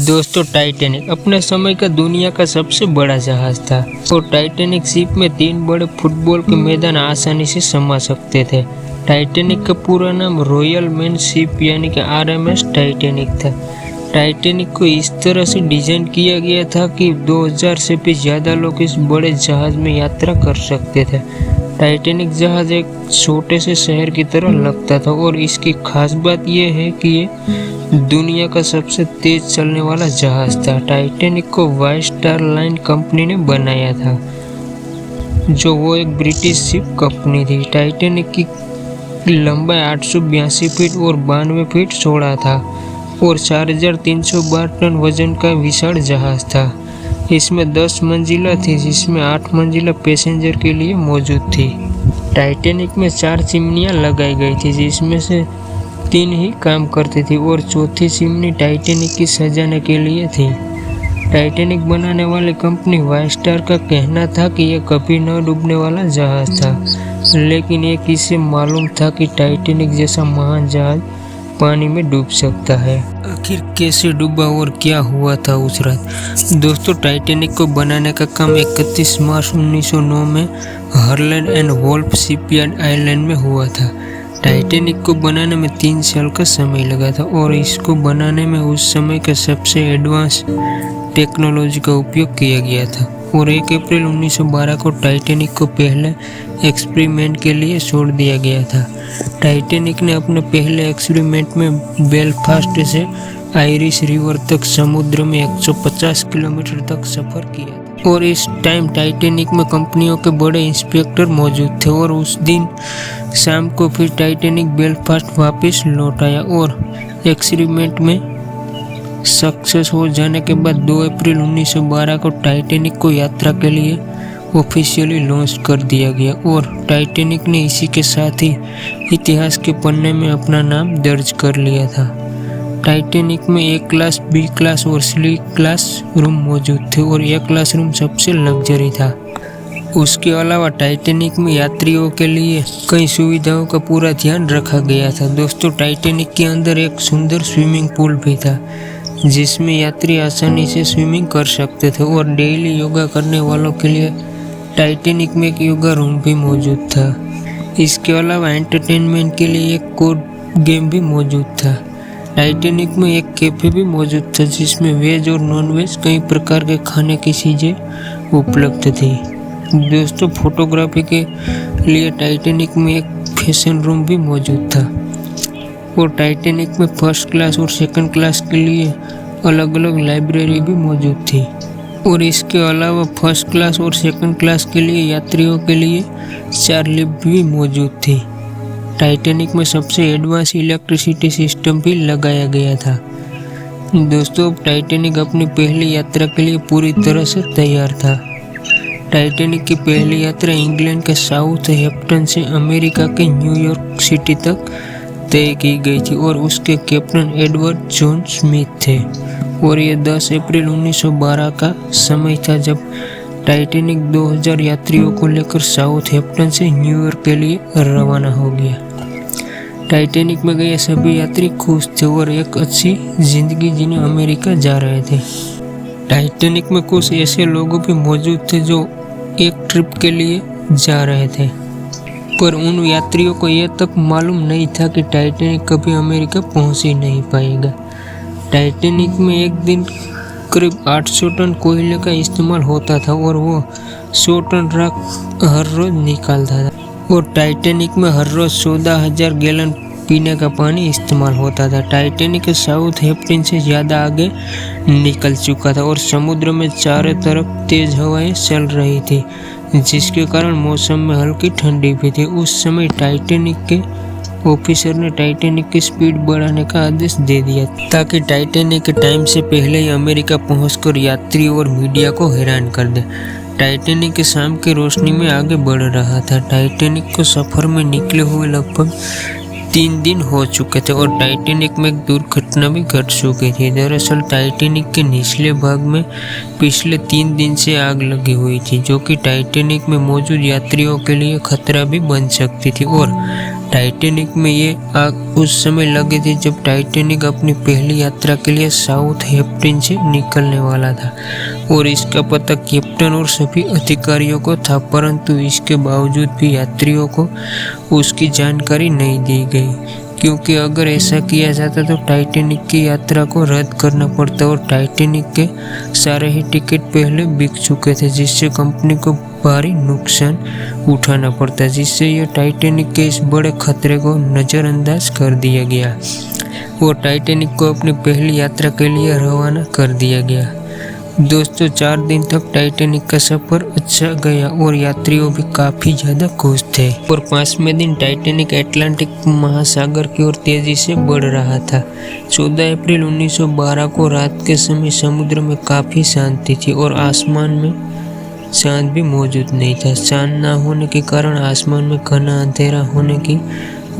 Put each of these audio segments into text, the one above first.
दोस्तों, टाइटैनिक अपने समय का दुनिया का सबसे बड़ा जहाज था और टाइटैनिक शिप में 3 बड़े फुटबॉल के मैदान आसानी से समा सकते थे। टाइटैनिक का पूरा नाम रॉयल मैन शिप यानी कि RMS टाइटैनिक था। टाइटैनिक को इस तरह से डिजाइन किया गया था कि 2000 से भी ज़्यादा लोग इस बड़े जहाज में यात्रा कर सकते थे। टाइटैनिक जहाज एक छोटे से शहर की तरह लगता था और इसकी खास बात यह है कि ये दुनिया का सबसे तेज चलने वाला जहाज था। टाइटैनिक को व्हाइट स्टार लाइन कंपनी ने बनाया था, जो वो एक ब्रिटिश शिप कंपनी थी। टाइटैनिक की लंबाई 882 फीट और 92 फीट चौड़ा था और 4312 टन वजन का विशाल जहाज था। इसमें 10 मंजिला थी, जिसमें 8 मंजिला पैसेंजर के लिए मौजूद थी। टाइटैनिक में 4 चिमनियां लगाई गई थी, जिसमें से 3 ही काम करती थी और चौथी चिमनी टाइटैनिक की सजाने के लिए थी। टाइटैनिक बनाने वाली कंपनी व्हाइट स्टार का कहना था कि यह कभी न डूबने वाला जहाज था, लेकिन ये किसे मालूम था कि टाइटैनिक जैसा महान जहाज पानी में डूब सकता है। आखिर कैसे डूबा और क्या हुआ था उस रात? दोस्तों, टाइटैनिक को बनाने का काम 31 मार्च 1909 में हर्लैंड एंड वोल्फ शिपयार्ड आयरलैंड में हुआ था। टाइटैनिक को बनाने में 3 साल का समय लगा था और इसको बनाने में उस समय का सबसे एडवांस टेक्नोलॉजी का उपयोग किया गया था। और 1 अप्रैल 1912 को टाइटैनिक को पहले एक्सपेरिमेंट के लिए छोड़ दिया गया था। टाइटैनिक ने अपने पहले एक्सपेरिमेंट में बेलफास्ट से आयरिश रिवर तक समुद्र में 150 किलोमीटर तक सफर किया था और इस टाइम टाइटैनिक में कंपनियों के बड़े इंस्पेक्टर मौजूद थे। और उस दिन शाम को फिर टाइटैनिक बेलफास्ट वापस लौट आया और एक्सपेरिमेंट में सक्सेस हो जाने के बाद 2 अप्रैल 1912 को टाइटैनिक को यात्रा के लिए ऑफिशियली लॉन्च कर दिया गया और टाइटैनिक ने इसी के साथ ही इतिहास के पन्ने में अपना नाम दर्ज कर लिया था। टाइटैनिक में A क्लास, B क्लास और C क्लास रूम मौजूद थे और यह क्लास रूम सबसे लग्जरी था। उसके अलावा टाइटैनिक में यात्रियों के लिए कई सुविधाओं का पूरा ध्यान रखा गया था। दोस्तों, टाइटैनिक के अंदर एक सुंदर स्विमिंग पूल भी था, जिसमें यात्री आसानी से स्विमिंग कर सकते थे और डेली योगा करने वालों के लिए टाइटैनिक में एक योगा रूम भी मौजूद था। इसके अलावा एंटरटेनमेंट के लिए एक कोड गेम भी मौजूद था। टाइटैनिक में एक कैफे भी मौजूद था, जिसमें वेज और नॉन वेज कई प्रकार के खाने की चीज़ें उपलब्ध थी। दोस्तों, फोटोग्राफी के लिए टाइटैनिक में एक फैशन रूम भी मौजूद था और टाइटैनिक में फर्स्ट क्लास और सेकंड क्लास के लिए अलग अलग लाइब्रेरी भी मौजूद थी। और इसके अलावा फर्स्ट क्लास और सेकंड क्लास के लिए यात्रियों के लिए 4 लिफ्ट भी मौजूद थी। टाइटैनिक में सबसे एडवांस इलेक्ट्रिसिटी सिस्टम भी लगाया गया था। दोस्तों, टाइटैनिक अपनी पहली यात्रा के लिए पूरी तरह से तैयार था। टाइटैनिक की पहली यात्रा इंग्लैंड के साउथहैम्पटन से अमेरिका के न्यूयॉर्क सिटी तक तय की गई थी और उसके कैप्टन एडवर्ड जॉन स्मिथ थे। और ये 10 अप्रैल 1912 का समय था जब टाइटैनिक 2000 यात्रियों को लेकर साउथहैम्पटन से न्यूयॉर्क के लिए रवाना हो गया। टाइटैनिक में गए सभी यात्री खुश थे और एक अच्छी जिंदगी जीने अमेरिका जा रहे थे। टाइटैनिक में कुछ ऐसे लोग भी मौजूद थे जो एक ट्रिप के लिए जा रहे थे, पर उन यात्रियों को यह तक मालूम नहीं था कि टाइटैनिक कभी अमेरिका पहुंच ही नहीं पाएगा। टाइटैनिक में एक दिन करीब 800 टन कोयले का इस्तेमाल होता था और वो 100 टन राख हर रोज निकालता था और टाइटैनिक में हर रोज 14,000 गैलन पीने का पानी इस्तेमाल होता था। टाइटैनिक साउथहैम्पटन से ज़्यादा आगे निकल चुका था और समुद्र में चारों तरफ तेज हवाएं चल रही थी, जिसके कारण मौसम में हल्की ठंडी भी थी। उस समय टाइटैनिक के ऑफिसर ने टाइटैनिक की स्पीड बढ़ाने का आदेश दे दिया ताकि टाइटैनिक के टाइम से पहले ही अमेरिका पहुंचकर यात्री और मीडिया को हैरान कर दे। टाइटैनिक के शाम की रोशनी में आगे बढ़ रहा था। टाइटैनिक को सफर में निकले हुए लगभग 3 दिन हो चुके थे और टाइटैनिक में एक दुर्घटना भी घट चुकी थी। दरअसल टाइटैनिक के निचले भाग में पिछले 3 दिन से आग लगी हुई थी, जो कि टाइटैनिक में मौजूद यात्रियों के लिए खतरा भी बन सकती थी। और टाइटैनिक में ये आग उस समय लगी थी जब टाइटैनिक अपनी पहली यात्रा के लिए साउथहैम्पटन से निकलने वाला था और इसका पता कैप्टन और सभी अधिकारियों को था, परंतु इसके बावजूद भी यात्रियों को उसकी जानकारी नहीं दी गई, क्योंकि अगर ऐसा किया जाता तो टाइटैनिक की यात्रा को रद्द करना पड़ता और टाइटैनिक के सारे ही टिकट पहले बिक चुके थे, जिससे कंपनी को भारी नुकसान उठाना पड़ता, जिससे यह टाइटैनिक के इस बड़े खतरे को नज़रअंदाज कर दिया गया और टाइटैनिक को अपनी पहली यात्रा के लिए रवाना कर दिया गया। दोस्तों, 4 दिन तक टाइटैनिक का सफर अच्छा गया और यात्रियों भी काफ़ी ज़्यादा खुश थे और 5वें दिन टाइटैनिक अटलांटिक महासागर की ओर तेज़ी से बढ़ रहा था। 14 अप्रैल 1912 को रात के समय समुद्र में काफ़ी शांति थी और आसमान में चांद भी मौजूद नहीं था। चांद ना होने के कारण आसमान में घना अंधेरा होने की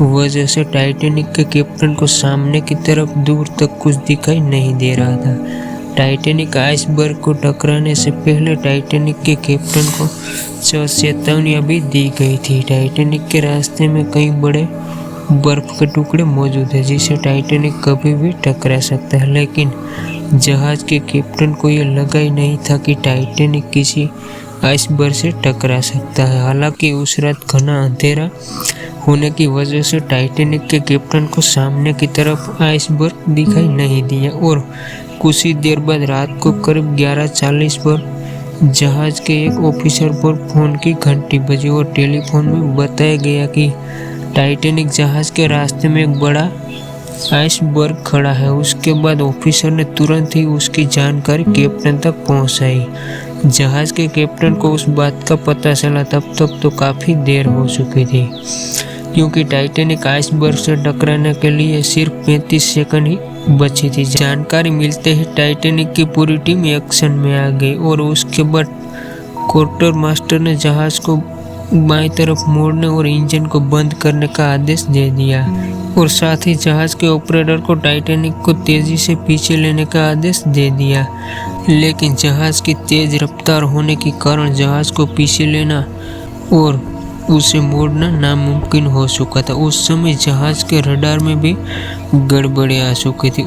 वजह से टाइटैनिक के कैप्टन को सामने की तरफ दूर तक कुछ दिखाई नहीं दे रहा था। टाइटैनिक आइसबर्ग को टकराने से पहले टाइटैनिक के कैप्टन को चेतावनी भी दी गई थी। टाइटैनिक के रास्ते में कई बड़े बर्फ के टुकड़े मौजूद हैं जिसे टाइटैनिक कभी भी टकरा सकता है, लेकिन जहाज के कैप्टन को यह लगा ही नहीं था कि टाइटैनिक किसी आइसबर्ग से टकरा सकता है। हालांकि उस रात घना अंधेरा होने की वजह से टाइटैनिक के कैप्टन को सामने की तरफ आइसबर्ग दिखाई नहीं दिया और कुछ ही देर बाद रात को करीब 11:40 पर जहाज के एक ऑफिसर पर फोन की घंटी बजी और टेलीफोन में बताया गया कि टाइटैनिक जहाज के रास्ते में एक बड़ा आइसबर्ग खड़ा है। उसके बाद ऑफिसर ने तुरंत ही उसकी जानकारी कैप्टन तक पहुंचाई। जहाज के कैप्टन को उस बात का पता चला तब तक तो काफ़ी देर हो चुकी थी, क्योंकि टाइटैनिक आइसबर्ग से टकराने के लिए सिर्फ 35 सेकंड ही बची थी। जानकारी मिलते ही टाइटैनिक की पूरी टीम एक्शन में आ गई और उसके बाद क्वार्टर मास्टर ने जहाज को बाईं तरफ मोड़ने और इंजन को बंद करने का आदेश दे दिया और साथ ही जहाज के ऑपरेटर को टाइटैनिक को तेजी से पीछे लेने का आदेश दे दिया। लेकिन जहाज की तेज रफ्तार होने के कारण जहाज को पीछे लेना और उसे मोड़ना नामुमकिन हो चुका था। उस समय जहाज के रडार में भी गड़बड़ी आ चुकी थी।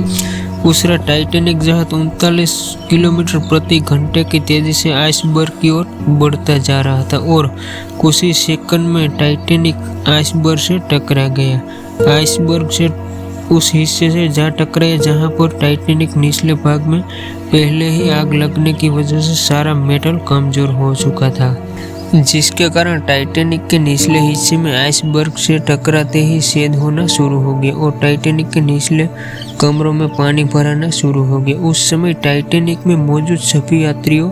उस रात टाइटैनिक जहाज 39 किलोमीटर प्रति घंटे की तेजी से आइसबर्ग की ओर बढ़ता जा रहा था और कुछ ही सेकंड में टाइटैनिक आइसबर्ग से टकरा गया। आइसबर्ग से उस हिस्से से जा टकराया जहां पर टाइटैनिक निचले भाग में पहले ही आग लगने की वजह से सारा मेटल कमजोर हो चुका था, जिसके कारण टाइटैनिक के निचले हिस्से में आइसबर्ग से टकराते ही छेद होना शुरू हो गया और टाइटैनिक के निचले कमरों में पानी भराना शुरू हो गया। उस समय टाइटैनिक में मौजूद सभी यात्रियों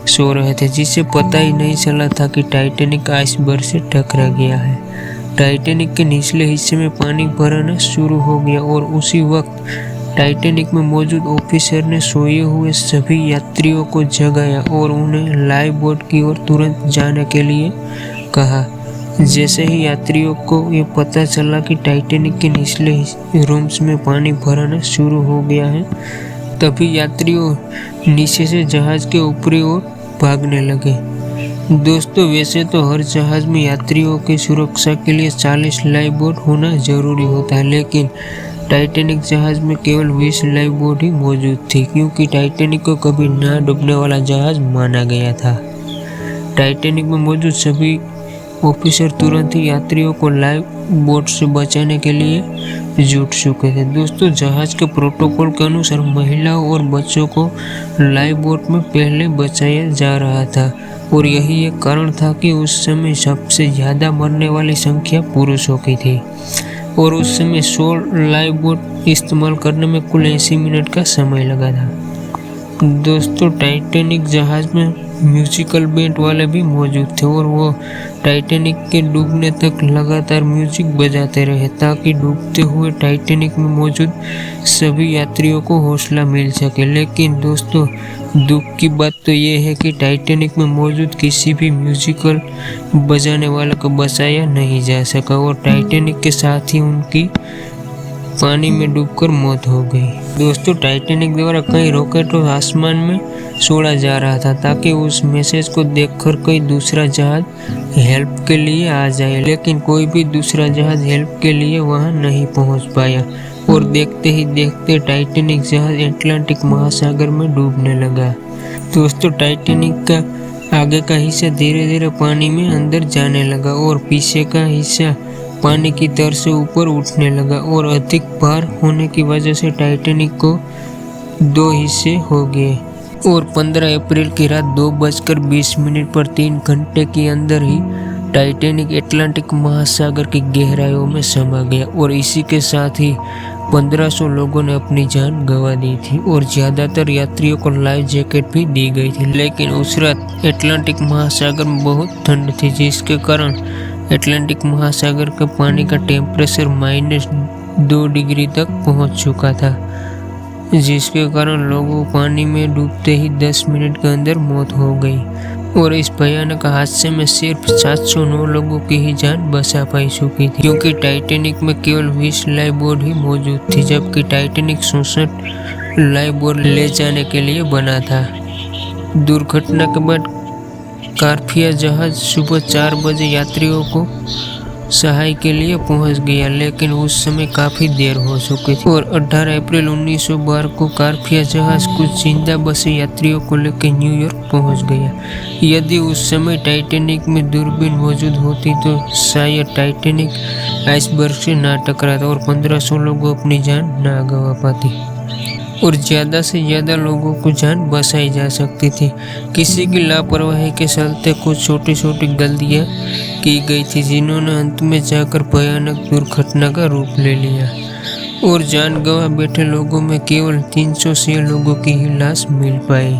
सो रहे थे, जिसे पता ही नहीं चला था कि टाइटैनिक आइसबर्ग से टकरा गया है। टाइटैनिक के निचले हिस्से में पानी भराना शुरू हो गया और उसी वक्त टाइटैनिक में मौजूद ऑफिसर ने सोए हुए सभी यात्रियों को जगाया और उन्हें लाइफ बोट की ओर तुरंत जाने के लिए कहा। जैसे ही यात्रियों को ये पता चला कि टाइटैनिक के निचले रूम्स में पानी भराना शुरू हो गया है, तभी यात्रियों नीचे से जहाज के ऊपरी ओर भागने लगे। दोस्तों, वैसे तो हर जहाज में यात्रियों की सुरक्षा के लिए 40 लाइफ बोट होना जरूरी होता है, लेकिन टाइटैनिक जहाज में केवल 20 लाइफ बोट ही मौजूद थी, क्योंकि टाइटैनिक को कभी ना डूबने वाला जहाज माना गया था। टाइटैनिक में मौजूद सभी ऑफिसर तुरंत ही यात्रियों को लाइफ बोट से बचाने के लिए जुट चुके थे। दोस्तों, जहाज के प्रोटोकॉल के अनुसार महिलाओं और बच्चों को लाइफ बोट में पहले बचाया जा रहा था और यही एक कारण था कि उस समय सबसे ज़्यादा मरने वाली संख्या पुरुषों की थी और उस समय 100 लाइफ बोट इस्तेमाल करने में कुल 80 मिनट का समय लगा था। दोस्तों, टाइटैनिक जहाज में म्यूजिकल बैंड वाले भी मौजूद थे और वो टाइटैनिक के डूबने तक लगातार म्यूजिक बजाते रहे ताकि डूबते हुए टाइटैनिक में मौजूद सभी यात्रियों को हौसला मिल सके। लेकिन दोस्तों, दुख की बात तो ये है कि टाइटैनिक में मौजूद किसी भी म्यूजिकल बजाने वाले को बचाया नहीं जा सका और टाइटैनिक के साथ ही उनकी पानी में डूबकर मौत हो गई। दोस्तों, टाइटैनिक द्वारा कई रॉकेटों आसमान में छोड़ा जा रहा था ताकि उस मैसेज को देखकर कोई दूसरा जहाज हेल्प के लिए आ जाए, लेकिन कोई भी दूसरा जहाज हेल्प के लिए वहां नहीं पहुंच पाया और देखते ही देखते टाइटैनिक जहाज अटलांटिक महासागर में डूबने लगा। दोस्तों, टाइटैनिक का आगे का हिस्सा धीरे धीरे पानी में अंदर जाने लगा और पीछे का हिस्सा पानी की तरफ से ऊपर उठने लगा और अधिक भार होने की वजह से टाइटैनिक को 2 हिस्से हो गए और 15 अप्रैल की रात 2:20 पर 3 घंटे के अंदर ही टाइटैनिक अटलांटिक महासागर की गहराइयों में समा गया और इसी के साथ ही 1500 लोगों ने अपनी जान गंवा दी थी और ज़्यादातर यात्रियों को लाइफ जैकेट भी दी गई थी। लेकिन उस रात अटलांटिक महासागर में बहुत ठंड थी, जिसके कारण अटलांटिक महासागर के पानी का टेम्परेचर -2 डिग्री तक पहुंच चुका था, जिसके कारण लोगों को पानी में डूबते ही 10 मिनट के अंदर मौत हो गई और इस भयानक हादसे में सिर्फ 709 लोगों की ही जान बचा पाई चुकी थी, क्योंकि टाइटैनिक में केवल 20 लाइफ बोट ही मौजूद थी, जबकि टाइटैनिक 64 लाइफ बोट ले जाने के लिए बना था। दुर्घटना के बाद काफिया जहाज सुबह 4 बजे यात्रियों को सहाय के लिए पहुंच गया, लेकिन उस समय काफी देर हो चुकी थी और 18 अप्रैल 1912 को काफिया जहाज कुछ जिंदा बचे यात्रियों को लेकर न्यूयॉर्क पहुंच गया। यदि उस समय टाइटैनिक में दूरबीन मौजूद होती तो शायद टाइटैनिक आइसबर्ग से ना टकराता और 1500 लोग अपनी जान ना गंवा पाती और ज़्यादा से ज़्यादा लोगों को जान बचाई जा सकती थी। किसी की लापरवाही के चलते कुछ छोटी छोटी गलतियाँ की गई थी, जिन्होंने अंत में जाकर भयानक दुर्घटना का रूप ले लिया और जान गंवा बैठे लोगों में केवल 306 लोगों की ही लाश मिल पाई।